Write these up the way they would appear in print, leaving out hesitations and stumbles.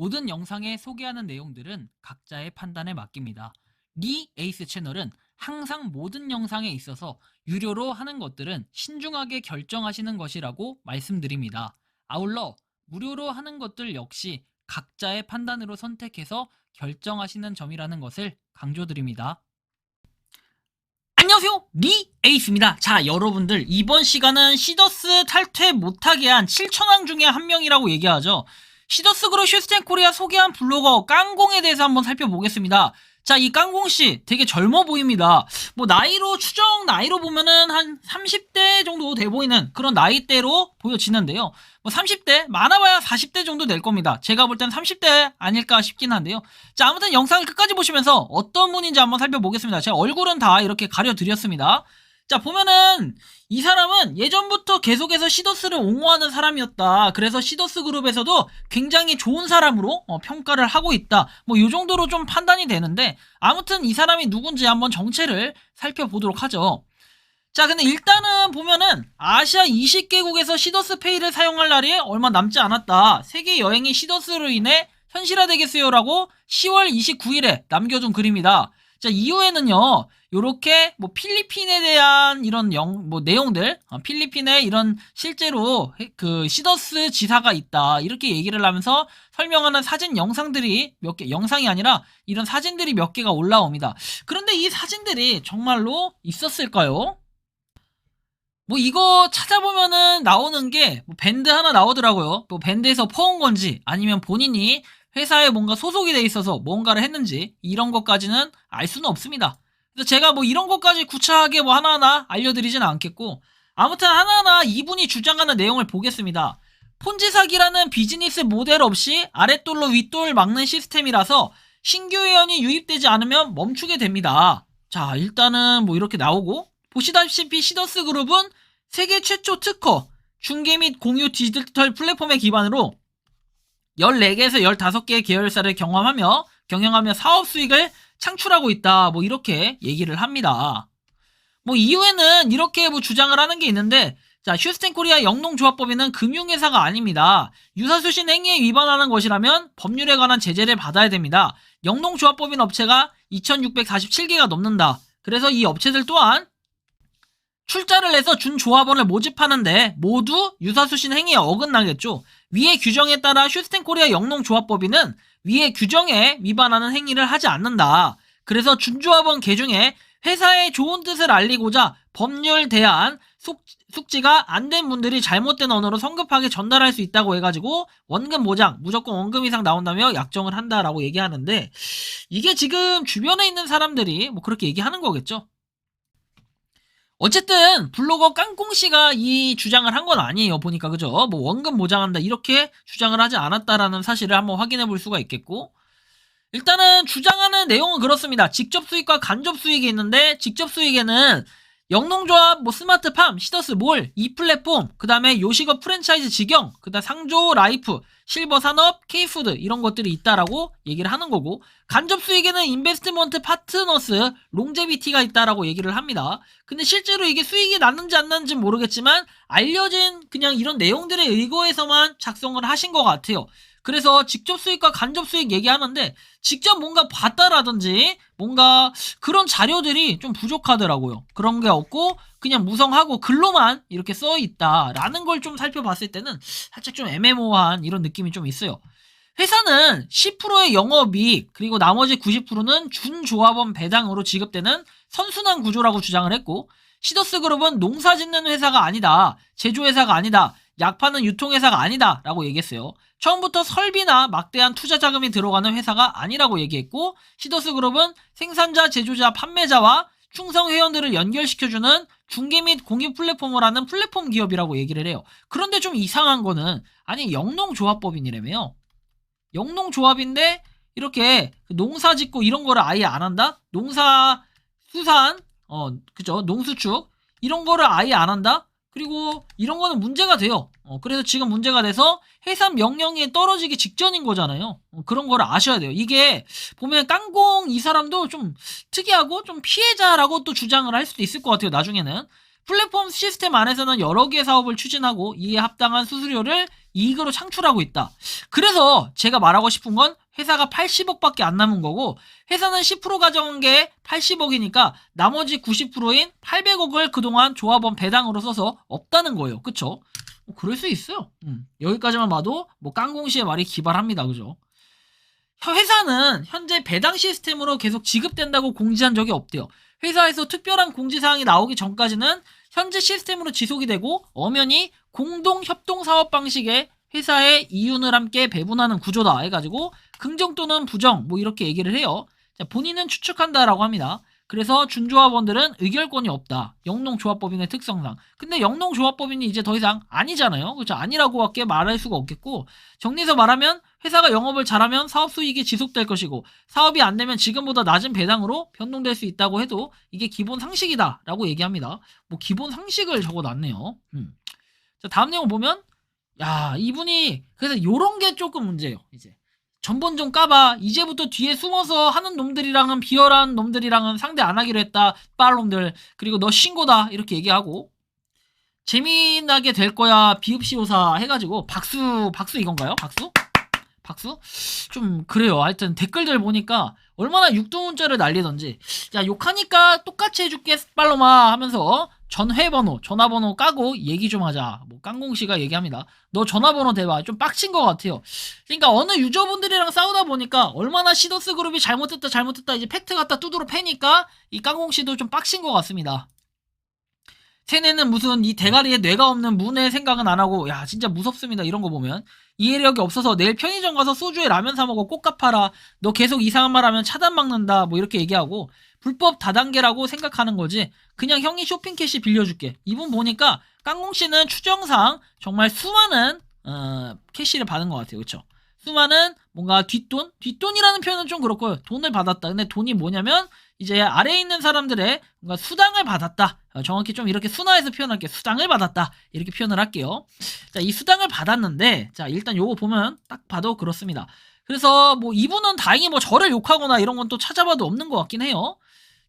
모든 영상에 소개하는 내용들은 각자의 판단에 맡깁니다. 리 에이스 채널은 항상 모든 영상에 있어서 유료로 하는 것들은 신중하게 결정하시는 것이라고 말씀드립니다. 아울러 무료로 하는 것들 역시 각자의 판단으로 선택해서 결정하시는 점이라는 것을 강조드립니다. 안녕하세요, 리 에이스입니다. 자, 여러분들 이번 시간은 시더스 탈퇴 못하게 한 7천왕 중에 한 명이라고 얘기하죠. 시더스 그룹 슈스텐 코리아 소개한 블로거 깡공에 대해서 한번 살펴보겠습니다. 자, 이 깡공씨 되게 젊어 보입니다. 뭐 나이로 추정 나이로 보면은 한 30대 정도 돼 보이는 그런 나이대로 보여지는데요. 뭐 30대 많아봐야 40대 정도 될 겁니다. 제가 볼 땐 30대 아닐까 싶긴 한데요. 자, 아무튼 영상을 끝까지 보시면서 어떤 분인지 한번 살펴보겠습니다. 제가 얼굴은 다 이렇게 가려드렸습니다. 자, 보면은 이 사람은 예전부터 계속해서 시더스를 옹호하는 사람이었다. 그래서 시더스 그룹에서도 굉장히 좋은 사람으로 평가를 하고 있다. 뭐 이 정도로 좀 판단이 되는데, 아무튼 이 사람이 누군지 한번 정체를 살펴보도록 하죠. 자, 근데 일단은 보면은 아시아 20개국에서 시더스 페이를 사용할 날이 얼마 남지 않았다. 세계 여행이 시더스로 인해 현실화되겠어요 라고 10월 29일에 남겨둔 글입니다. 자, 이후에는요, 요렇게 뭐 필리핀에 대한 이런 내용들, 필리핀에 이런 실제로 그 시더스 지사가 있다, 이렇게 얘기를 하면서 설명하는 사진 영상들이 몇 개, 영상이 아니라 이런 사진들이 몇 개가 올라옵니다. 그런데 이 사진들이 정말로 있었을까요? 뭐 이거 찾아보면은 나오는 게 뭐 밴드 하나 나오더라고요. 뭐 밴드에서 퍼온 건지 아니면 본인이 회사에 뭔가 소속이 돼 있어서 뭔가를 했는지 이런 것까지는 알 수는 없습니다. 그래서 제가 뭐 이런 것까지 구차하게 뭐 하나하나 알려드리지는 않겠고, 아무튼 하나하나 이분이 주장하는 내용을 보겠습니다. 폰지 사기라는 비즈니스 모델 없이 아랫돌로 윗돌 막는 시스템이라서 신규 회원이 유입되지 않으면 멈추게 됩니다. 자, 일단은 뭐 이렇게 나오고, 보시다시피 시더스 그룹은 세계 최초 특허, 중개 및 공유 디지털 플랫폼에 기반으로 14개에서 15개의 계열사를 경영하며 사업 수익을 창출하고 있다. 뭐 이렇게 얘기를 합니다. 뭐 이후에는 이렇게 뭐 주장을 하는 게 있는데, 자, 휴스텐 코리아 영농조합법인은 금융회사가 아닙니다. 유사수신 행위에 위반하는 것이라면 법률에 관한 제재를 받아야 됩니다. 영농조합법인 업체가 2647개가 넘는다. 그래서 이 업체들 또한 출자를 해서 준조합원을 모집하는데 모두 유사수신 행위에 어긋나겠죠. 위의 규정에 따라 휴스텐 코리아 영농조합법인은 위의 규정에 위반하는 행위를 하지 않는다. 그래서 준조합원 계중에 회사의 좋은 뜻을 알리고자 법률 대안 숙지가 안 된 분들이 잘못된 언어로 성급하게 전달할 수 있다고 해가지고 원금 보장, 무조건 원금 이상 나온다며 약정을 한다라고 얘기하는데, 이게 지금 주변에 있는 사람들이 뭐 그렇게 얘기하는 거겠죠. 어쨌든 블로거 깡꽁씨가 이 주장을 한 건 아니에요. 보니까 그죠? 뭐 원금 보장한다 이렇게 주장을 하지 않았다라는 사실을 한번 확인해 볼 수가 있겠고, 일단은 주장하는 내용은 그렇습니다. 직접 수익과 간접 수익이 있는데, 직접 수익에는 영농조합, 뭐 스마트팜, 시더스 몰, 이 플랫폼, 그 다음에 요식업 프랜차이즈 직영, 그 다음 상조 라이프, 실버산업, K푸드 이런 것들이 있다라고 얘기를 하는 거고, 간접 수익에는 인베스트먼트 파트너스, 롱제비티가 있다라고 얘기를 합니다. 근데 실제로 이게 수익이 났는지 안 났는지 모르겠지만 알려진 그냥 이런 내용들에 의거해서만 작성을 하신 것 같아요. 그래서 직접 수익과 간접 수익 얘기하는데 직접 뭔가 봤다라든지 뭔가 그런 자료들이 좀 부족하더라고요. 그런 게 없고 그냥 무성하고 글로만 이렇게 써 있다라는 걸 좀 살펴봤을 때는 살짝 좀 애매모호한 이런 느낌이 좀 있어요. 회사는 10%의 영업이익 그리고 나머지 90%는 준조합원 배당으로 지급되는 선순환 구조라고 주장을 했고, 시더스 그룹은 농사 짓는 회사가 아니다, 제조회사가 아니다, 약 파는 유통회사가 아니다 라고 얘기했어요. 처음부터 설비나 막대한 투자 자금이 들어가는 회사가 아니라고 얘기했고, 시더스 그룹은 생산자, 제조자, 판매자와 충성 회원들을 연결시켜주는 중개 및 공유 플랫폼을 하는 플랫폼 기업이라고 얘기를 해요. 그런데 좀 이상한 거는, 아니 영농조합법인이라며요. 영농조합인데 이렇게 농사 짓고 이런 거를 아예 안 한다? 농사, 수산, 그죠? 농수축 이런 거를 아예 안 한다? 그리고 이런 거는 문제가 돼요. 그래서 지금 문제가 돼서 해산 명령이 떨어지기 직전인 거잖아요. 그런 거를 아셔야 돼요. 이게 보면 깡공 이 사람도 좀 특이하고 좀 피해자라고 또 주장을 할 수도 있을 것 같아요. 나중에는 플랫폼 시스템 안에서는 여러 개의 사업을 추진하고 이에 합당한 수수료를 이익으로 창출하고 있다. 그래서 제가 말하고 싶은 건 회사가 80억밖에 안 남은 거고 회사는 10% 가져온 게 80억이니까 나머지 90%인 800억을 그동안 조합원 배당으로 써서 없다는 거예요. 그쵸? 그럴 수 있어요. 여기까지만 봐도 뭐 깡공시의 말이 기발합니다. 그죠? 회사는 현재 배당 시스템으로 계속 지급된다고 공지한 적이 없대요. 회사에서 특별한 공지사항이 나오기 전까지는 현재 시스템으로 지속이 되고 엄연히 공동협동 사업 방식의 회사의 이윤을 함께 배분하는 구조다 해가지고 긍정 또는 부정 뭐 이렇게 얘기를 해요. 자, 본인은 추측한다라고 합니다. 그래서 준조합원들은 의결권이 없다. 영농조합법인의 특성상. 근데 영농조합법인이 이제 더 이상 아니잖아요. 그렇죠? 아니라고밖에 말할 수가 없겠고 정리해서 말하면 회사가 영업을 잘하면 사업 수익이 지속될 것이고 사업이 안 되면 지금보다 낮은 배당으로 변동될 수 있다고 해도 이게 기본 상식이다 라고 얘기합니다. 뭐 기본 상식을 적어놨네요. 자, 다음 내용 보면 야 이분이 그래서 요런 게 조금 문제예요. 이제 전번 좀 까봐. 이제부터 뒤에 숨어서 하는 놈들이랑은 비열한 놈들이랑은 상대 안 하기로 했다. 빨놈들. 그리고 너 신고다. 이렇게 얘기하고 재미나게 될 거야. 비읍시오사 해가지고 박수 이건가요? 박수? 좀 그래요. 하여튼 댓글들 보니까 얼마나 육두문자를 날리던지 야 욕하니까 똑같이 해줄게 빨로마 하면서 전화번호 까고 얘기 좀 하자. 뭐 깡공씨가 얘기합니다. 너 전화번호 대봐. 좀 빡친 것 같아요. 그러니까 어느 유저분들이랑 싸우다 보니까 얼마나 시더스 그룹이 잘못했다 이제 팩트 갖다 두드러 패니까 이 깡공씨도 좀 빡친 것 같습니다. 쟤네는 무슨 이 대가리에 뇌가 없는 문의 생각은 안 하고 야 진짜 무섭습니다. 이런 거 보면 이해력이 없어서 내일 편의점 가서 소주에 라면 사 먹어 꽃값 팔아. 너 계속 이상한 말 하면 차단 막는다. 뭐 이렇게 얘기하고 불법 다단계라고 생각하는 거지. 그냥 형이 쇼핑 캐시 빌려줄게. 이분 보니까 깡공씨는 추정상 정말 수많은 캐시를 받은 것 같아요. 그쵸? 수많은 뭔가 뒷돈이라는 표현은 좀 그렇고요. 돈을 받았다. 근데 돈이 뭐냐면 이제 아래에 있는 사람들의 뭔가 수당을 받았다. 정확히 좀 이렇게 순화해서 표현할게요. 수당을 받았다. 이렇게 표현을 할게요. 자, 이 수당을 받았는데 자, 일단 요거 보면 딱 봐도 그렇습니다. 그래서 뭐 이분은 다행히 뭐 저를 욕하거나 이런 건 또 찾아봐도 없는 것 같긴 해요.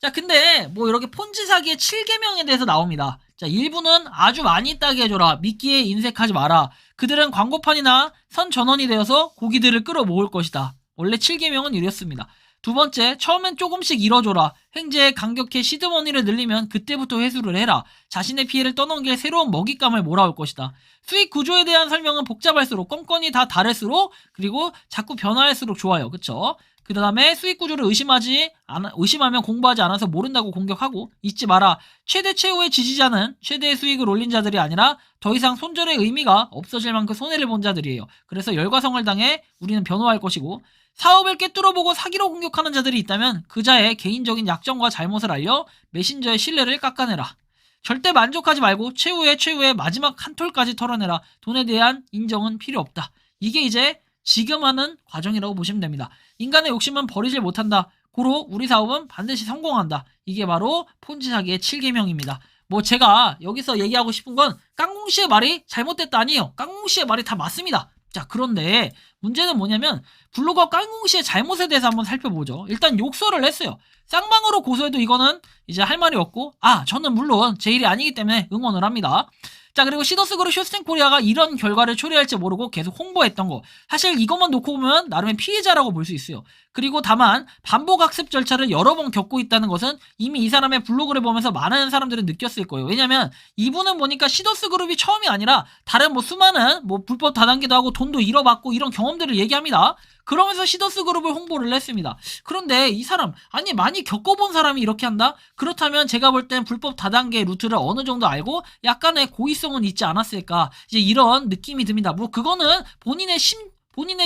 자, 근데 뭐 이렇게 폰지 사기의 7계명에 대해서 나옵니다. 자, 일부는 아주 많이 따게 해줘라. 미끼에 인색하지 마라. 그들은 광고판이나 선 전원이 되어서 고기들을 끌어모을 것이다. 원래 7계명은 이랬습니다. 두 번째, 처음엔 조금씩 잃어줘라. 횡재에 간격해 시드머니를 늘리면 그때부터 회수를 해라. 자신의 피해를 떠넘길 새로운 먹잇감을 몰아올 것이다. 수익 구조에 대한 설명은 복잡할수록 건건이 다 다를수록 그리고 자꾸 변화할수록 좋아요. 그쵸? 그 다음에 수익 구조를 의심하면 공부하지 않아서 모른다고 공격하고 잊지 마라. 최대 최후의 지지자는 최대의 수익을 올린 자들이 아니라 더 이상 손절의 의미가 없어질 만큼 손해를 본 자들이에요. 그래서 열과성을 당해 우리는 변호할 것이고 사업을 꿰뚫어보고 사기로 공격하는 자들이 있다면 그자의 개인적인 약점과 잘못을 알려 메신저의 신뢰를 깎아내라. 절대 만족하지 말고 최후의 마지막 한 톨까지 털어내라. 돈에 대한 인정은 필요 없다. 이게 이제 지금 하는 과정이라고 보시면 됩니다. 인간의 욕심은 버리질 못한다. 고로 우리 사업은 반드시 성공한다. 이게 바로 폰지 사기의 7계명입니다. 뭐 제가 여기서 얘기하고 싶은 건 깡공씨의 말이 잘못됐다 아니에요. 깡공씨의 말이 다 맞습니다. 자, 그런데 문제는 뭐냐면 블로거 깡공씨의 잘못에 대해서 한번 살펴보죠. 일단 욕설을 했어요. 쌍방으로 고소해도 이거는 이제 할 말이 없고 저는 물론 제 일이 아니기 때문에 응원을 합니다. 자, 그리고 시더스그룹 쇼스텐코리아가 이런 결과를 초래할지 모르고 계속 홍보했던 거. 사실 이것만 놓고 보면 나름의 피해자라고 볼 수 있어요. 그리고 다만 반복 학습 절차를 여러 번 겪고 있다는 것은 이미 이 사람의 블로그를 보면서 많은 사람들은 느꼈을 거예요. 왜냐면 이분은 보니까 시더스그룹이 처음이 아니라 다른 뭐 수많은 뭐 불법 다단계도 하고 돈도 잃어봤고 이런 경험들을 얘기합니다. 그러면서 시더스그룹을 홍보를 했습니다. 그런데 이 사람 아니 많이 겪어본 사람이 이렇게 한다? 그렇다면 제가 볼 땐 불법 다단계 루트를 어느 정도 알고 약간의 고의성은 있지 않았을까 이제 이런 느낌이 듭니다. 뭐 그거는 본인의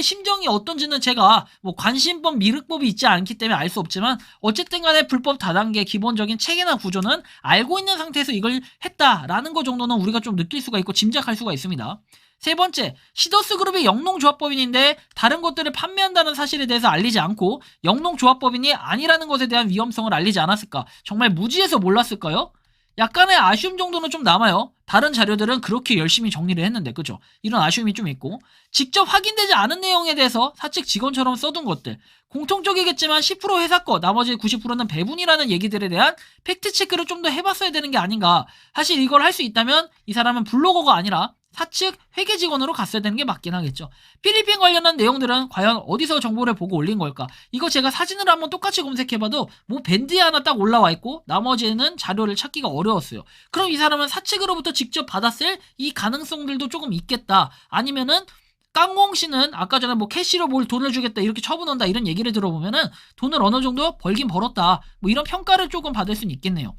심정이 어떤지는 제가 뭐 관심법 미륵법이 있지 않기 때문에 알 수 없지만 어쨌든 간에 불법 다단계 기본적인 체계나 구조는 알고 있는 상태에서 이걸 했다라는 거 정도는 우리가 좀 느낄 수가 있고 짐작할 수가 있습니다. 세 번째, 시더스그룹이 영농조합법인인데 다른 것들을 판매한다는 사실에 대해서 알리지 않고 영농조합법인이 아니라는 것에 대한 위험성을 알리지 않았을까? 정말 무지해서 몰랐을까요? 약간의 아쉬움 정도는 좀 남아요. 다른 자료들은 그렇게 열심히 정리를 했는데, 그죠? 이런 아쉬움이 좀 있고, 직접 확인되지 않은 내용에 대해서 사측 직원처럼 써둔 것들, 공통적이겠지만 10% 회사 거, 나머지 90%는 배분이라는 얘기들에 대한 팩트체크를 좀 더 해봤어야 되는 게 아닌가. 사실 이걸 할 수 있다면 이 사람은 블로거가 아니라 사측 회계 직원으로 갔어야 되는 게 맞긴 하겠죠. 필리핀 관련한 내용들은 과연 어디서 정보를 보고 올린 걸까? 이거 제가 사진을 한번 똑같이 검색해봐도 뭐 밴드에 하나 딱 올라와 있고 나머지는 자료를 찾기가 어려웠어요. 그럼 이 사람은 사측으로부터 직접 받았을 이 가능성들도 조금 있겠다. 아니면은 깡공 씨는 아까 전에 뭐 캐시로 뭘 돈을 주겠다 이렇게 처분한다 이런 얘기를 들어보면은 돈을 어느 정도 벌긴 벌었다. 뭐 이런 평가를 조금 받을 수는 있겠네요.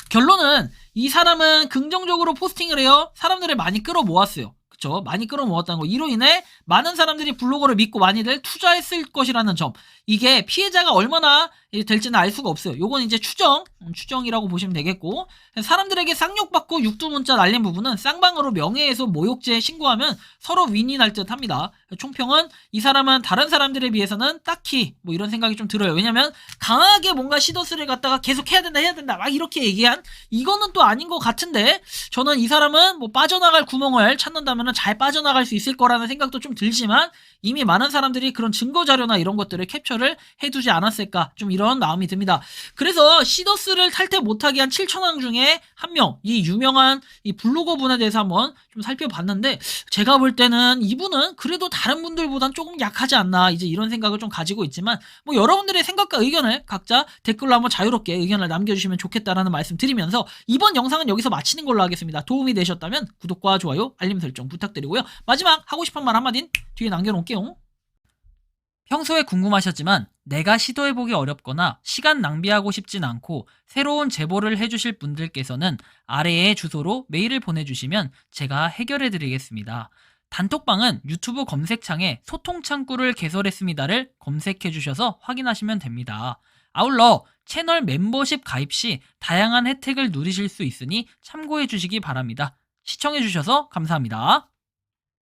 결론은 이 사람은 긍정적으로 포스팅을 해요. 사람들을 많이 끌어모았어요. 그쵸? 많이 끌어모았다는 거. 이로 인해 많은 사람들이 블로거를 믿고 많이들 투자했을 것이라는 점. 이게 피해자가 얼마나 될지는 알 수가 없어요. 요건 이제 추정이라고 보시면 되겠고, 사람들에게 쌍욕받고 육두문자 날린 부분은 쌍방으로 명예훼손 모욕죄 신고하면 서로 윈이 날 듯 합니다. 총평은 이 사람은 다른 사람들에 비해서는 딱히 뭐 이런 생각이 좀 들어요. 왜냐면 강하게 뭔가 시더스를 갖다가 계속 해야 된다 막 이렇게 얘기한 이거는 또 아닌 것 같은데, 저는 이 사람은 뭐 빠져나갈 구멍을 찾는다면 잘 빠져나갈 수 있을 거라는 생각도 좀 들지만, 이미 많은 사람들이 그런 증거 자료나 이런 것들을 캡처를 해두지 않았을까, 좀 이런 마음이 듭니다. 그래서 시더스를 탈퇴 못하게 한 7천왕 중에 한 명, 이 유명한 이 블로거 분에 대해서 한번 좀 살펴봤는데, 제가 볼 때는 이분은 그래도 다른 분들보단 조금 약하지 않나, 이제 이런 생각을 좀 가지고 있지만, 뭐 여러분들의 생각과 의견을 각자 댓글로 한번 자유롭게 의견을 남겨주시면 좋겠다라는 말씀 드리면서 이번 영상은 여기서 마치는 걸로 하겠습니다. 도움이 되셨다면 구독과 좋아요, 알림 설정 부탁드리고요. 마지막 하고 싶은 말 한마디는 뒤에 남겨놓을게요. 평소에 궁금하셨지만 내가 시도해보기 어렵거나 시간 낭비하고 싶진 않고 새로운 제보를 해주실 분들께서는 아래의 주소로 메일을 보내주시면 제가 해결해드리겠습니다. 단톡방은 유튜브 검색창에 소통창구를 개설했습니다를 검색해주셔서 확인하시면 됩니다. 아울러 채널 멤버십 가입 시 다양한 혜택을 누리실 수 있으니 참고해주시기 바랍니다. 시청해주셔서 감사합니다.